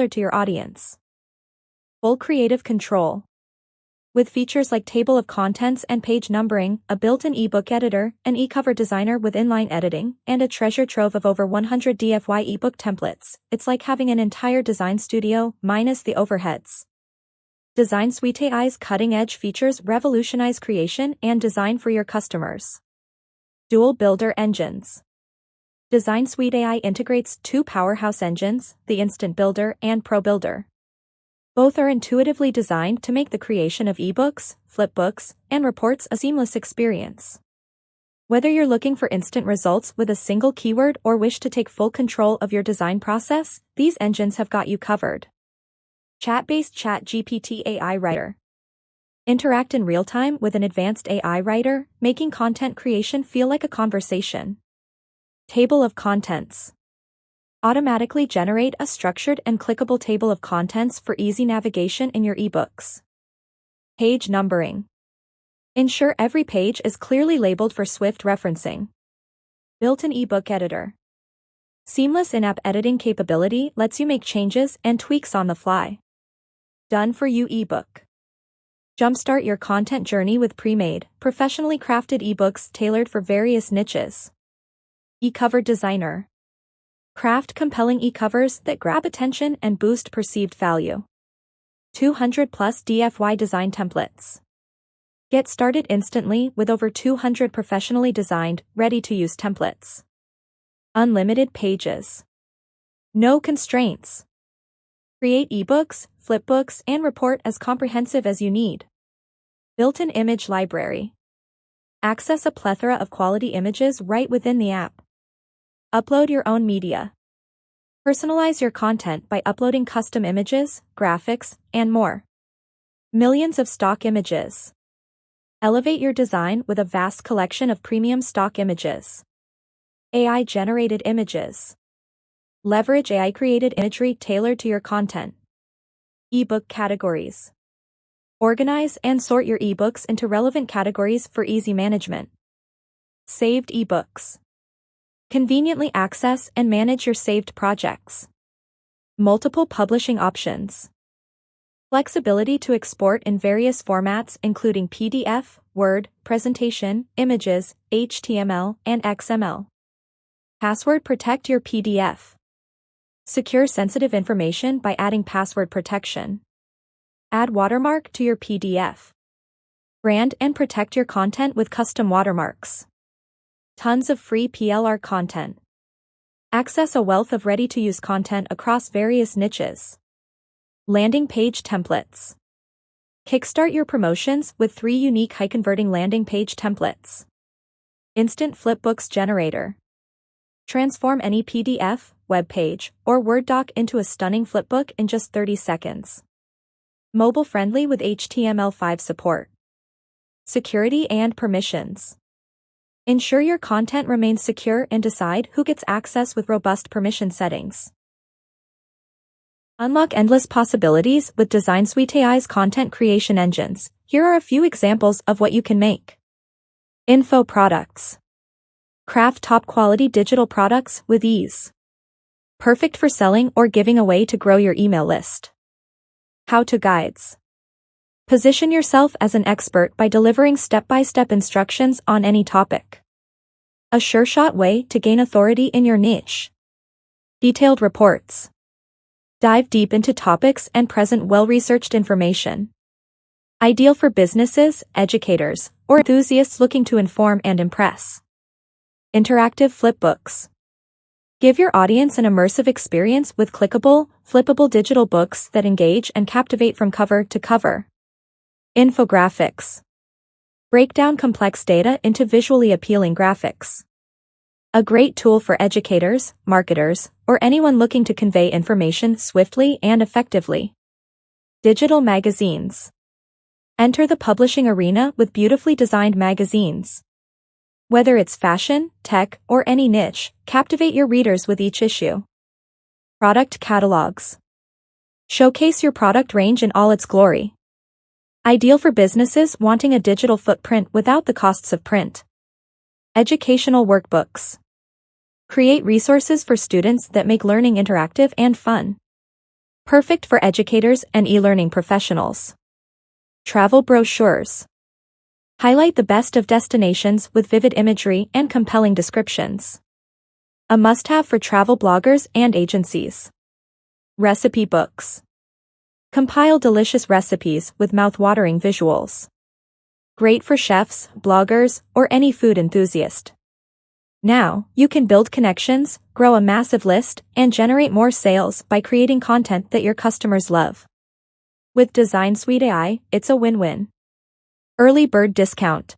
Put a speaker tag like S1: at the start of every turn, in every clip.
S1: tailored to your audience. Full creative control. With features like table of contents and page numbering, a built-in ebook editor, an e-cover designer with inline editing, and a treasure trove of over 100 DIY ebook templates, it's like having an entire design studio, minus the overheads. Design Suite AI's cutting-edge features revolutionize creation and design for your customers. Dual Builder Engines. Design Suite AI integrates two powerhouse engines, the Instant Builder and Pro Builder. Both are intuitively designed to make the creation of ebooks, flipbooks, and reports a seamless experience. Whether you're looking for instant results with a single keyword or wish to take full control of your design process, these engines have got you covered. Chat-based ChatGPT AI Writer. Interact in real time with an advanced AI writer, making content creation feel like a conversation. Table of Contents. Automatically generate a structured and clickable table of contents for easy navigation in your ebooks. Page numbering. Ensure every page is clearly labeled for swift referencing. Built-in ebook editor. Seamless in-app editing capability lets you make changes and tweaks on the fly. Done for you ebook. Jumpstart your content journey with pre-made, professionally crafted ebooks tailored for various niches. E-cover designer. Craft compelling e-covers that grab attention and boost perceived value. 200+ DIY design templates. Get started instantly with over 200 professionally designed, ready-to-use templates. Unlimited pages. No constraints. Create ebooks, flipbooks, and report as comprehensive as you need. Built-in image library. Access a plethora of quality images right within the app. Upload your own media. Personalize your content by uploading custom images, graphics, and more. Millions of stock images. Elevate your design with a vast collection of premium stock images. AI-generated images. Leverage AI-created imagery tailored to your content. Ebook categories. Organize and sort your ebooks into relevant categories for easy management. Saved ebooks. Conveniently access and manage your saved projects. Multiple publishing options. Flexibility to export in various formats including PDF, Word, presentation, images, HTML, and XML. Password protect your PDF. Secure sensitive information by adding password protection. Add watermark to your PDF. Brand and protect your content with custom watermarks. Tons of free PLR content. Access a wealth of ready-to-use content across various niches. Landing page templates. Kickstart your promotions with 3 unique high-converting landing page templates. Instant Flipbooks Generator. Transform any PDF, web page, or Word doc into a stunning flipbook in just 30 seconds. Mobile-friendly with HTML5 support. Security and permissions. Ensure your content remains secure and decide who gets access with robust permission settings. Unlock endless possibilities with Design Suite AI's content creation engines. Here are a few examples of what you can make. Info products. Craft top-quality digital products with ease. Perfect for selling or giving away to grow your email list. How-to guides. Position yourself as an expert by delivering step-by-step instructions on any topic. A sure-shot way to gain authority in your niche. Detailed reports. Dive deep into topics and present well-researched information. Ideal for businesses, educators, or enthusiasts looking to inform and impress. Interactive flipbooks. Give your audience an immersive experience with clickable, flippable digital books that engage and captivate from cover to cover. Infographics. Break down complex data into visually appealing graphics. A great tool for educators, marketers, or anyone looking to convey information swiftly and effectively. Digital magazines. Enter the publishing arena with beautifully designed magazines. Whether it's fashion, tech, or any niche, captivate your readers with each issue. Product catalogs. Showcase your product range in all its glory. Ideal for businesses wanting a digital footprint without the costs of print. Educational workbooks. Create resources for students that make learning interactive and fun. Perfect for educators and e-learning professionals. Travel brochures. Highlight the best of destinations with vivid imagery and compelling descriptions. A must-have for travel bloggers and agencies. Recipe books. Compile delicious recipes with mouth-watering visuals. Great for chefs, bloggers, or any food enthusiast. Now, you can build connections, grow a massive list, and generate more sales by creating content that your customers love. With Design Suite AI, it's a win-win. Early bird discount.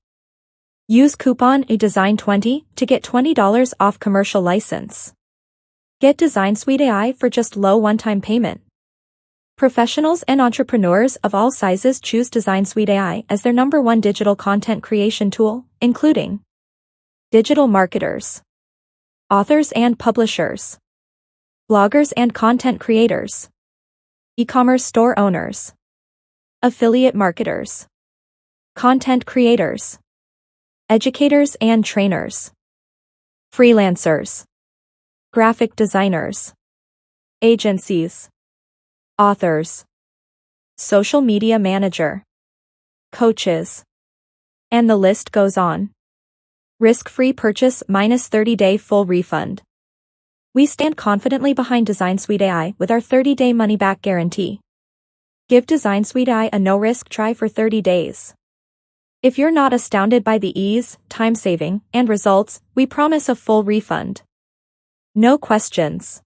S1: Use coupon EDesign20 to get $20 off commercial license. Get Design Suite AI for just low one-time payment. Professionals and entrepreneurs of all sizes choose Design Suite AI as their #1 digital content creation tool, including digital marketers, authors and publishers, bloggers and content creators, e-commerce store owners, affiliate marketers, content creators, educators and trainers, freelancers, graphic designers, agencies, authors, social media manager, coaches, and the list goes on. Risk-free purchase minus 30-day full refund. We stand confidently behind Design Suite AI with our 30-day money-back guarantee. Give Design Suite AI a no-risk try for 30 days. If you're not astounded by the ease, time saving, and results, we promise a full refund. No questions.